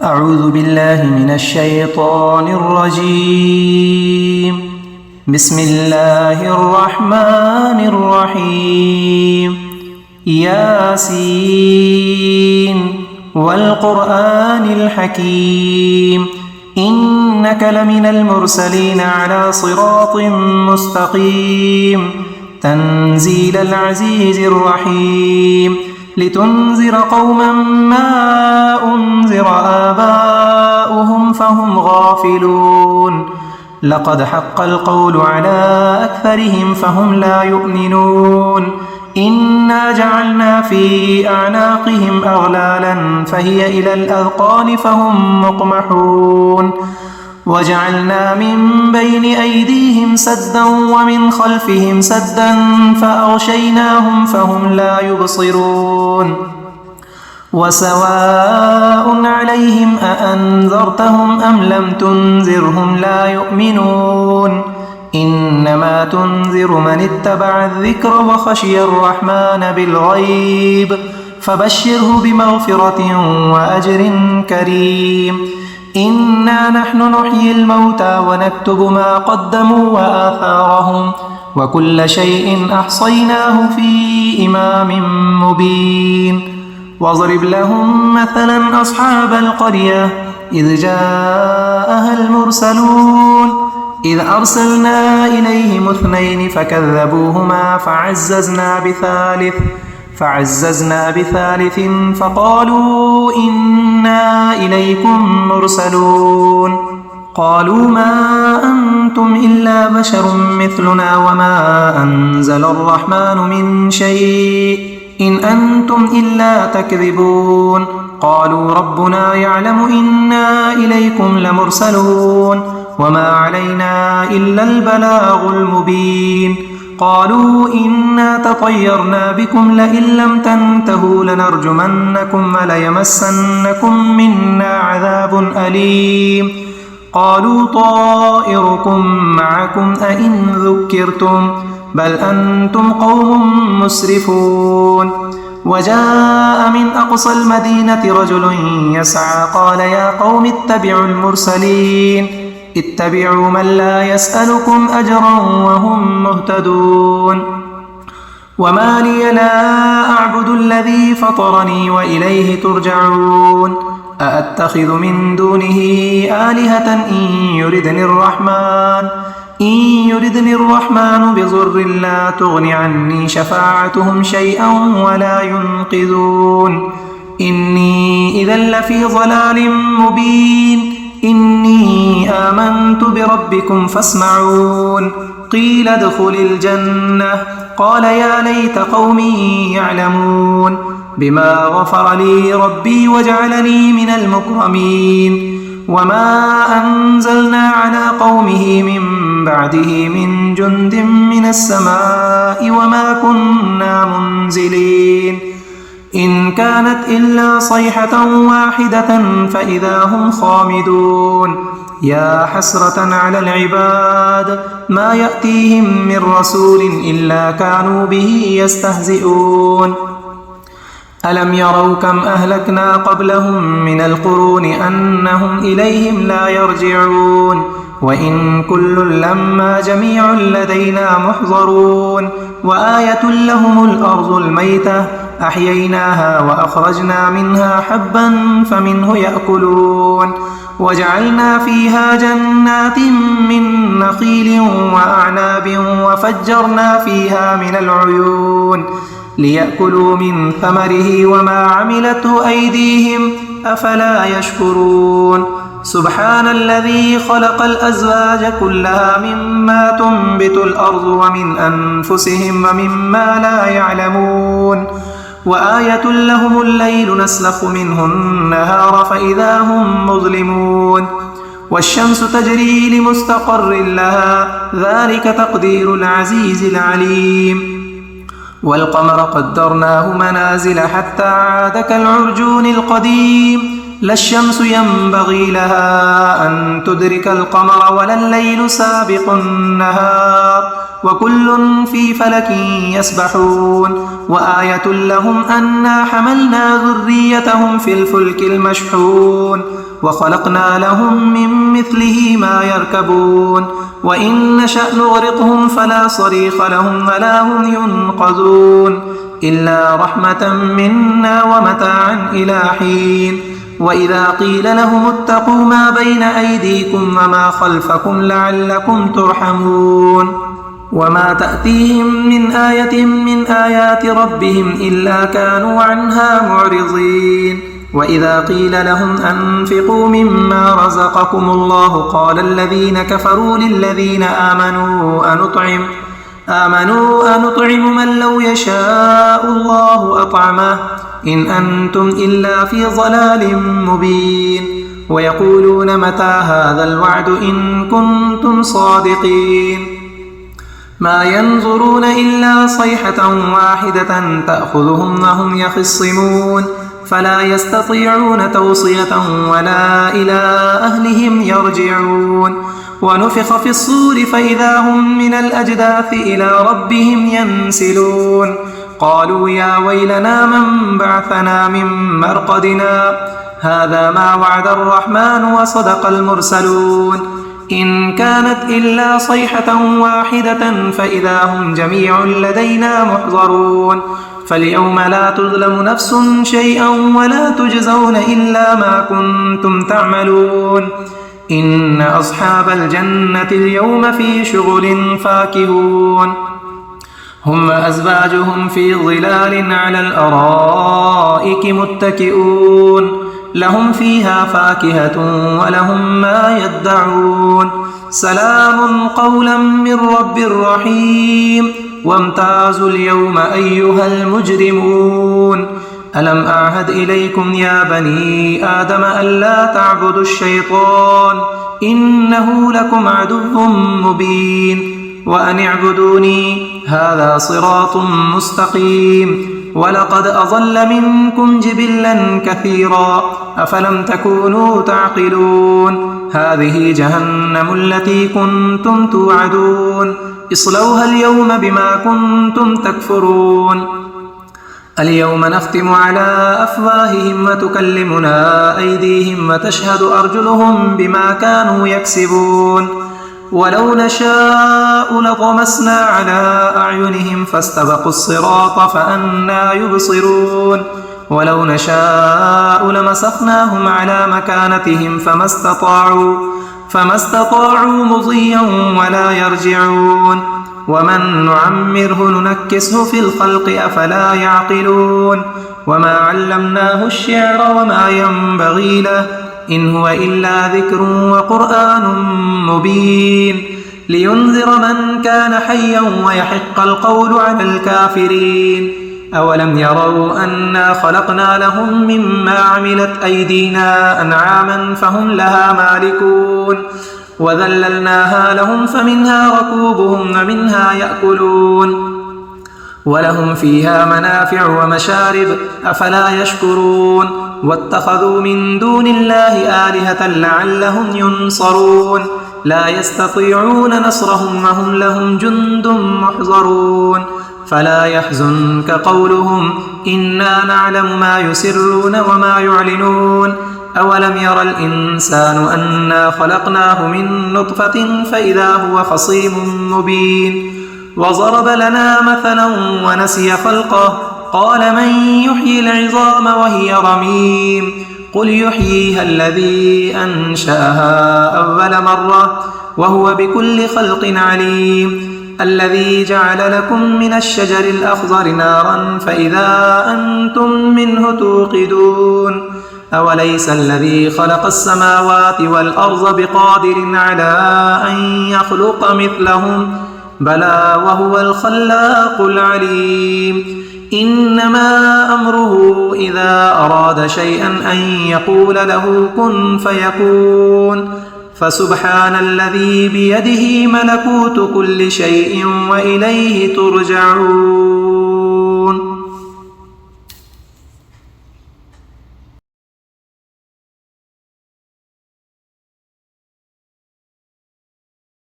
أعوذ بالله من الشيطان الرجيم. بسم الله الرحمن الرحيم. ياسين والقرآن الحكيم إنك لمن المرسلين على صراط مستقيم تنزيل العزيز الرحيم لتنذر قوما ما أنذر آباؤهم فهم غافلون لقد حق القول على أكثرهم فهم لا يؤمنون إنا جعلنا في أعناقهم أغلالا فهي إلى الأذقان فهم مقمحون وجعلنا من بين أيديهم سدا ومن خلفهم سدا فأغشيناهم فهم لا يبصرون وسواء عليهم أأنذرتهم أم لم تنذرهم لا يؤمنون إنما تنذر من اتبع الذكر وخشي الرحمن بالغيب فبشره بمغفرة وأجر كريم إنا نحن نحيي الموتى ونكتب ما قدموا وآثارهم وكل شيء أحصيناه في إمام مبين واضرب لهم مثلا أصحاب القرية إذ جاءها المرسلون إذ أرسلنا إليهم 2 فكذبوهما فعززنا بثالث فقالوا إنا إليكم مرسلون قالوا ما أنتم إلا بشر مثلنا وما أنزل الرحمن من شيء إن أنتم إلا تكذبون قالوا ربنا يعلم إنا إليكم لمرسلون وما علينا إلا البلاغ المبين قالوا إنا تطيرنا بكم لئن لم تنتهوا لنرجمنكم وليمسنكم منا عذاب أليم قالوا طائركم معكم أئن ذكرتم بل أنتم قوم مسرفون وجاء من أقصى المدينة رجل يسعى قال يا قوم اتبعوا المرسلين اتبعوا من لا يسألكم أجرا وهم مهتدون وما لي لا أعبد الذي فطرني وإليه ترجعون أأتخذ من دونه آلهة إن يردني الرحمن بضر لا تغن عني شفاعتهم شيئا ولا ينقذون إني إذا لفي ضلال مبين إني آمنت بربكم فاسمعون قيل ادخل الجنة قال يا ليت قومي يعلمون بما غفر لي ربي وجعلني من المكرمين وما أنزلنا على قومه من بعده من جند من السماء وما كنا منزلين إن كانت إلا صيحة واحدة فإذا هم خامدون يا حسرة على العباد ما يأتيهم من رسول إلا كانوا به يستهزئون ألم يروا كم أهلكنا قبلهم من القرون أنهم إليهم لا يرجعون وإن كل لما جميع لدينا محضرون وآية لهم الأرض الميتة أحييناها وأخرجنا منها حبا فمنه يأكلون وجعلنا فيها جنات من نخيل وأعناب وفجرنا فيها من العيون ليأكلوا من ثمره وما عملته أيديهم أفلا يشكرون سبحان الذي خلق الأزواج كلها مما تنبت الأرض ومن أنفسهم ومما لا يعلمون وآية لهم الليل نسلخ منه النهار فإذا هم مظلمون والشمس تجري لمستقر لها ذلك تقدير العزيز العليم والقمر قدرناه منازل حتى عاد كالعرجون القديم لا الشمس ينبغي لها أن تدرك القمر ولا الليل سابق النهار وكل في فلك يسبحون وآية لهم أنا حملنا ذريتهم في الفلك المشحون وخلقنا لهم من مثله ما يركبون وإن نشأ نغرقهم فلا صريخ لهم ولا هم ينقذون إلا رحمة منا ومتاعا إلى حين وإذا قيل لهم اتقوا ما بين أيديكم وما خلفكم لعلكم ترحمون وما تأتيهم من آية من آيات ربهم إلا كانوا عنها معرضين وإذا قيل لهم أنفقوا مما رزقكم الله قال الذين كفروا للذين آمنوا أنطعم من لو يشاء الله أطعمه إن أنتم إلا في ضلال مبين ويقولون متى هذا الوعد إن كنتم صادقين ما ينظرون إلا صيحة واحدة تأخذهم وهم يخصمون فلا يستطيعون توصية ولا إلى أهلهم يرجعون ونفخ في الصور فإذا هم من الأجداث إلى ربهم ينسلون قالوا يا ويلنا من بعثنا من مرقدنا هذا ما وعد الرحمن وصدق المرسلون إن كانت إلا صيحة واحدة فإذا هم جميع لدينا محضرون فاليوم لا تظلم نفس شيئا ولا تجزون إلا ما كنتم تعملون إن أصحاب الجنة اليوم في شغل فاكهون هم وأزواجهم في ظلال على الأرائك متكئون لهم فيها فاكهة ولهم ما يدعون سلام قولا من رب رحيم وامتازوا اليوم أيها المجرمون ألم أعهد إليكم يا بني آدم ألا تعبدوا الشيطان إنه لكم عدو مبين وأن اعبدوني هذا صراط مستقيم ولقد أضل منكم جبلا كثيرا أفلم تكونوا تعقلون هذه جهنم التي كنتم توعدون اصلوها اليوم بما كنتم تكفرون اليوم نختم على أفواههم وتكلمنا أيديهم وتشهد أرجلهم بما كانوا يكسبون ولو نشاء لطمسنا على أعينهم فاستبقوا الصراط فأنى يبصرون ولو نشاء لمسخناهم على مكانتهم فما استطاعوا مضيا ولا يرجعون ومن نعمره ننكسه في الخلق أفلا يعقلون وما علمناه الشعر وما ينبغي له إن هو إلا ذكر وقرآن مبين لينذر من كان حيا ويحق القول على الكافرين أولم يروا أنا خلقنا لهم مما عملت أيدينا أنعاما فهم لها مالكون وذللناها لهم فمنها ركوبهم ومنها يأكلون ولهم فيها منافع ومشارب أفلا يشكرون واتخذوا من دون الله آلهة لعلهم ينصرون لا يستطيعون نصرهم وهم لهم جند محضرون فلا يحزنك قولهم إنا نعلم ما يسرون وما يعلنون أولم ير الإنسان أنا خلقناه من نطفة فإذا هو خصيم مبين وضرب لنا مثلا ونسي خلقه قال من يحيي العظام وهي رميم قل يحييها الذي أنشأها أول مرة وهو بكل خلق عليم الذي جعل لكم من الشجر الأخضر نارا فإذا أنتم منه توقدون أوليس الذي خلق السماوات والأرض بقادر على أن يخلق مثلهم بلى وهو الخلاق العليم إنما أمره إذا أراد شيئا أن يقول له كن فيكون فسبحان الذي بيده ملكوت كل شيء وإليه ترجعون